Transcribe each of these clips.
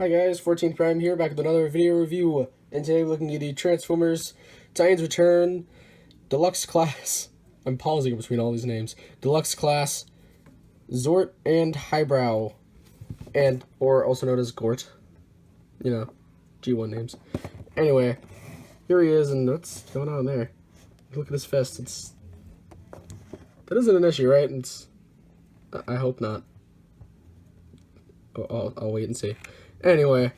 Hi guys, 14th Prime here, back with another video review, and today we're looking at the Transformers Titans Return Deluxe Class. I'm pausing between all these names. Deluxe Class Xort and Highbrow, or also known as Gort. You know, G1 names. Anyway, here he is, and what's going on there? Look at his fist. That isn't an issue, right? I hope not. I'll wait and see. Anyway,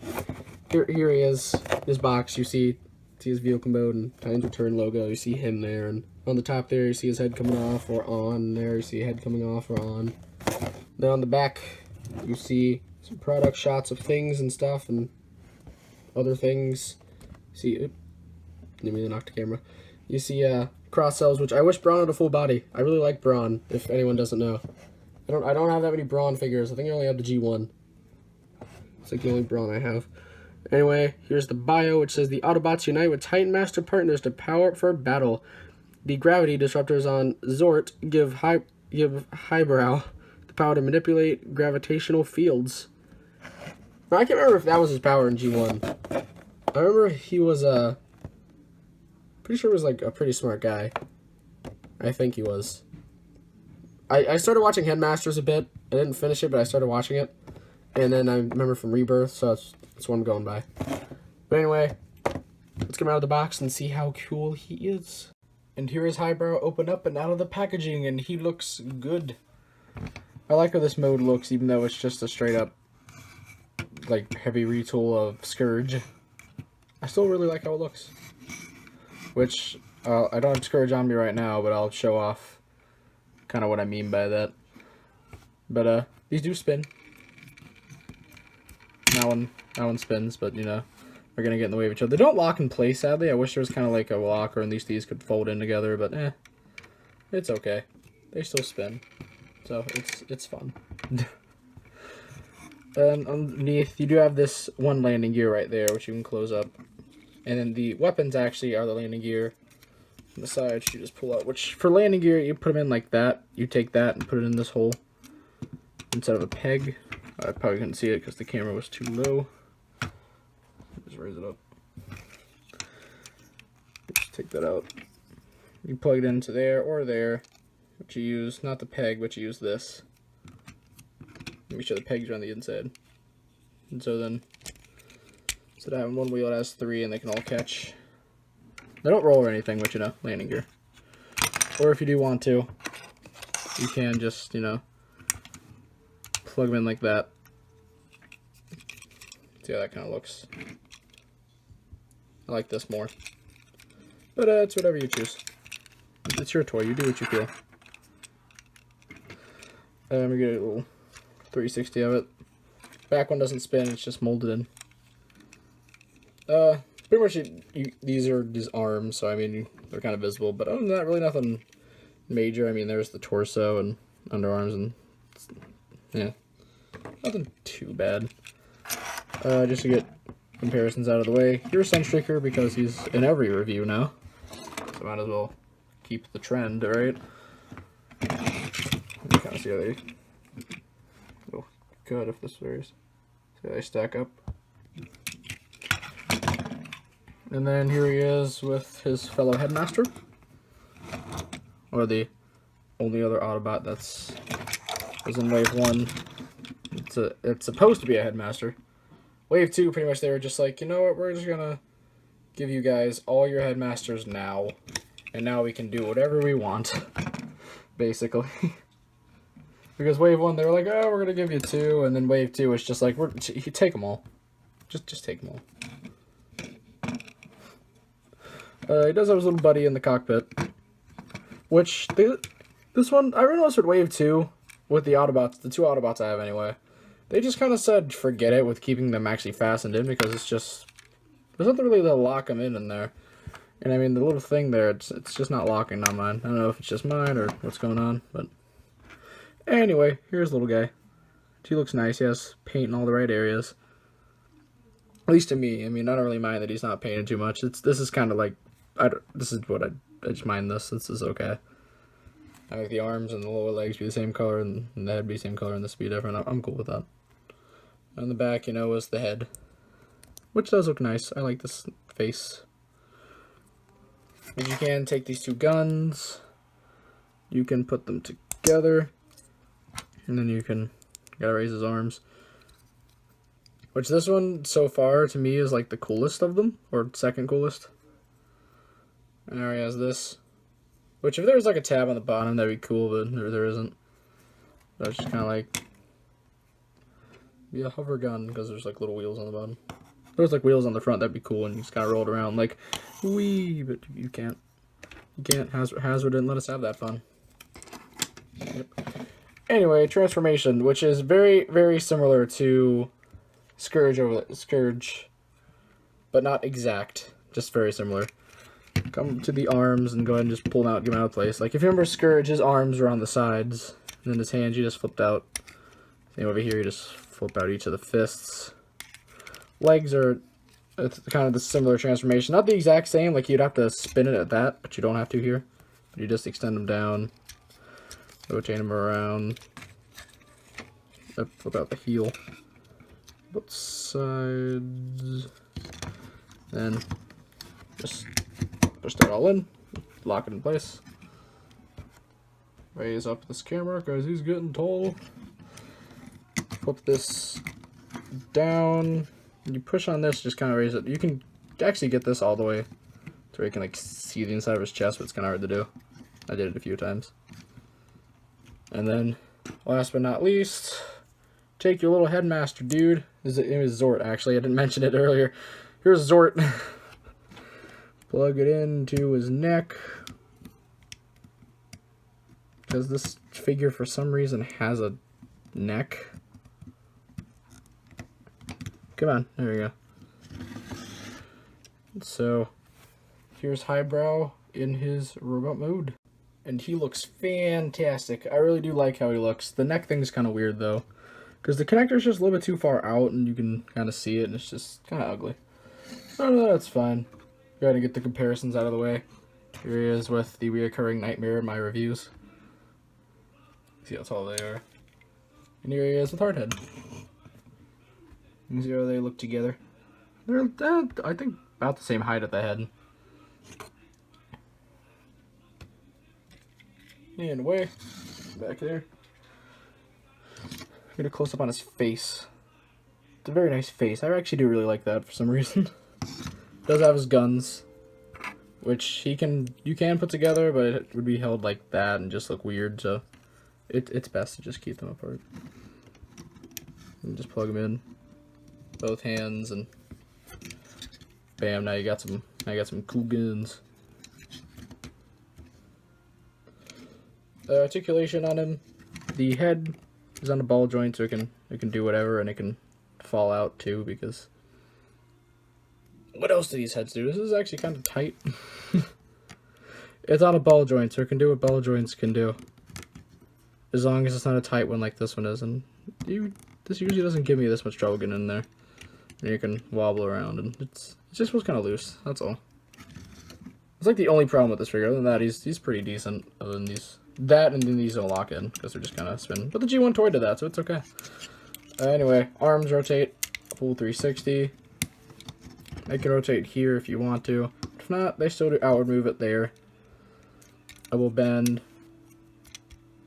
here he is. His box. You see his vehicle mode and Titans Return logo. You see him there, and on the top there, you see his head coming off or on. There, you see head coming off or on. Then on the back, you see some product shots of things and stuff and other things. See, didn't mean to knock the camera. You see cross cells, which I wish Brawn had a full body. I really like Brawn. If anyone doesn't know, I don't have that many Brawn figures. I think I only have the G1. It's like the only Brawn I have. Anyway, here's the bio, which says the Autobots unite with Titan Master partners to power up for battle. The gravity disruptors on Xort give Highbrow the power to manipulate gravitational fields. Now, I can't remember if that was his power in G1. I remember he was pretty sure he was like a pretty smart guy. I think he was. I started watching Headmasters a bit. I didn't finish it, but I started watching it. And then I remember from Rebirth, so that's what I'm going by. But anyway, let's get him out of the box and see how cool he is. And here is Highbrow open up and out of the packaging, and he looks good. I like how this mode looks, even though it's just a straight up, like, heavy retool of Scourge. I still really like how it looks. Which, I don't have Scourge on me right now, but I'll show off kind of what I mean by that. But, these do spin. That one spins, but, you know, they're going to get in the way of each other. They don't lock in place, sadly. I wish there was kind of like a lock, or at least these could fold in together, but it's okay. They still spin, so it's fun. And underneath, you do have this one landing gear right there, which you can close up. And then the weapons actually are the landing gear. On the sides, you just pull out, which for landing gear, you put them in like that. You take that and put it in this hole instead of a peg. I probably couldn't see it because the camera was too low. Just raise it up. Just take that out. You plug it into there or there, which you use, not the peg, but you use this. Make sure the pegs are on the inside. And so then, instead of having one wheel, it has three and they can all catch. They don't roll or anything, but you know, landing gear. Or if you do want to, you can just, you know, plug them in like that. See how that kind of looks. I like this more. But it's whatever you choose. It's your toy. You do what you feel. We get a little 360 of it. Back one doesn't spin. It's just molded in. Pretty much these are his arms, so I mean they're kind of visible. But other than that, really nothing major. I mean there's the torso and underarms and yeah. Nothing too bad. Just to get comparisons out of the way. Here's Sunstreaker because he's in every review now. So might as well keep the trend, right? You kind of see how they... Oh, good if this varies. See how they stack up. And then here he is with his fellow Headmaster. Or the only other Autobot that's was in Wave 1. It's supposed to be a Headmaster. Wave 2, pretty much, they were just like, you know what, we're just gonna give you guys all your Headmasters now. And now we can do whatever we want. Basically. Because Wave 1, they were like, oh, we're gonna give you 2. And then Wave 2 was just like, you take them all. Just take them all. He does have his little buddy in the cockpit. Which, this one, I realized with Wave 2, with the Autobots, the two Autobots I have anyway, they just kind of said forget it with keeping them actually fastened in because it's just, there's nothing really to lock them in there. And I mean, the little thing there, it's just not locking on mine. I don't know if it's just mine or what's going on, but anyway, here's the little guy. He looks nice. He has paint in all the right areas. At least to me. I mean, I don't really mind that he's not painted too much. This is kind of like, this is what I just mind this. This is okay. I like the arms and the lower legs be the same color and the head be the same color and this be different. I'm cool with that. On the back, you know, is the head, which does look nice. I like this face. And you can take these two guns, you can put them together, and then you gotta raise his arms. Which this one, so far, to me, is like the coolest of them, or second coolest. And there he has this. Which, if there was like a tab on the bottom, that'd be cool, but there isn't. That's just kind of like be a hover gun, because there's like little wheels on the bottom. If there's like wheels on the front, that'd be cool, and you just kind of roll it around like, wee, but you can't. You can't. Hasbro didn't let us have that fun. Yep. Anyway, transformation, which is very, very similar to Scourge, but not exact, just very similar. Come to the arms and go ahead and just pull them out, get them out of place. Like, if you remember Scourge, his arms are on the sides, and then his hands you just flipped out. Same over here, you just flip out each of the fists. Legs are it's kind of the similar transformation. Not the exact same, like you'd have to spin it at that, but you don't have to here. But you just extend them down, rotate them around, flip out the heel, both sides, then just push that all in, lock it in place. Raise up this camera because he's getting tall. Flip this down. You push on this, just kind of raise it. You can actually get this all the way to where you can like see the inside of his chest, but it's kind of hard to do. I did it a few times. And then, last but not least, take your little headmaster dude. It was Xort, actually. I didn't mention it earlier. Here's Xort. Plug it into his neck. Because this figure, for some reason, has a neck. Come on, there we go. So, here's Highbrow in his robot mode. And he looks fantastic. I really do like how he looks. The neck thing's kind of weird, though. Because the connector's just a little bit too far out, and you can kind of see it, and it's just kind of ugly. Oh, no, that's fine. Go ahead and get the comparisons out of the way. Here he is with the reoccurring nightmare in my reviews. See how tall they are. And here he is with Hardhead. You see how they look together? They're, I think, about the same height at the head. And away. Back there. Get a close up on his face. It's a very nice face. I actually do really like that for some reason. Does have his guns, which you can put together, but it would be held like that and just look weird, so it's best to just keep them apart. And just plug them in. Both hands, and bam, now you got some cool guns. The articulation on him, the head is on a ball joint, so it can do whatever, and it can fall out too, because what else do these heads do? This is actually kind of tight. It's on a ball joint, so it can do what ball joints can do, as long as it's not a tight one like this one is. And this usually doesn't give me this much trouble getting in there. And you can wobble around, and it just feels kind of loose. That's all. It's like the only problem with this figure. Other than that, he's pretty decent. Other than that, and then these don't lock in because they're just kind of spinning. But the G1 toy did that, so it's okay. Anyway, arms rotate full 360. They can rotate here if you want to. If not, they still do outward move it there. Elbow bend.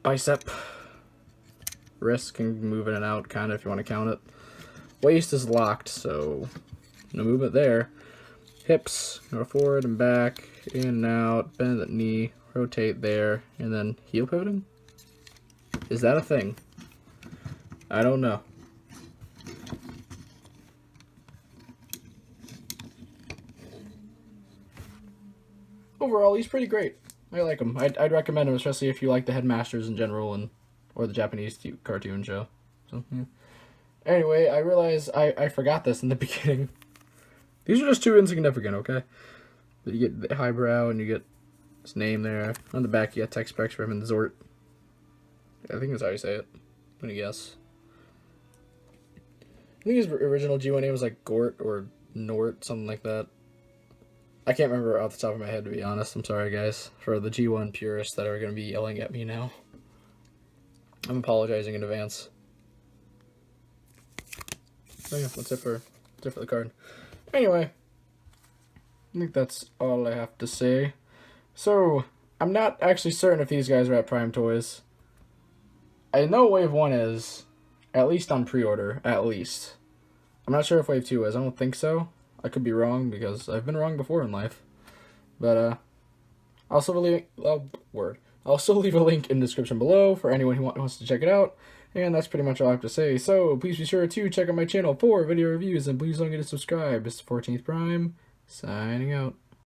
Bicep. Wrist can move in and out, kind of, if you want to count it. Waist is locked, so no movement there. Hips, go forward and back, in and out, bend the knee, rotate there, and then heel pivoting? Is that a thing? I don't know. Overall, he's pretty great. I like him. I'd recommend him, especially if you like the Headmasters in general, or the Japanese cartoon show. So, yeah. Anyway, I realize I forgot this in the beginning. These are just too insignificant, okay? But you get the Highbrow, and you get his name there. On the back, you got text specs for him and Xort. I think that's how you say it. I'm gonna guess. I think his original G1 name was like Gort or Nort, something like that. I can't remember off the top of my head, to be honest. I'm sorry, guys, for the G1 purists that are going to be yelling at me now. I'm apologizing in advance. So yeah, that's it for the card. Anyway, I think that's all I have to say. So, I'm not actually certain if these guys are at Prime Toys. I know Wave 1 is, at least on pre-order, at least. I'm not sure if Wave 2 is. I don't think so. I could be wrong, because I've been wrong before in life. But, I'll also leave, I'll also leave a link in the description below for anyone who wants to check it out. And that's pretty much all I have to say. So, please be sure to check out my channel for video reviews, and please don't forget to subscribe. It's the 14th Prime, signing out.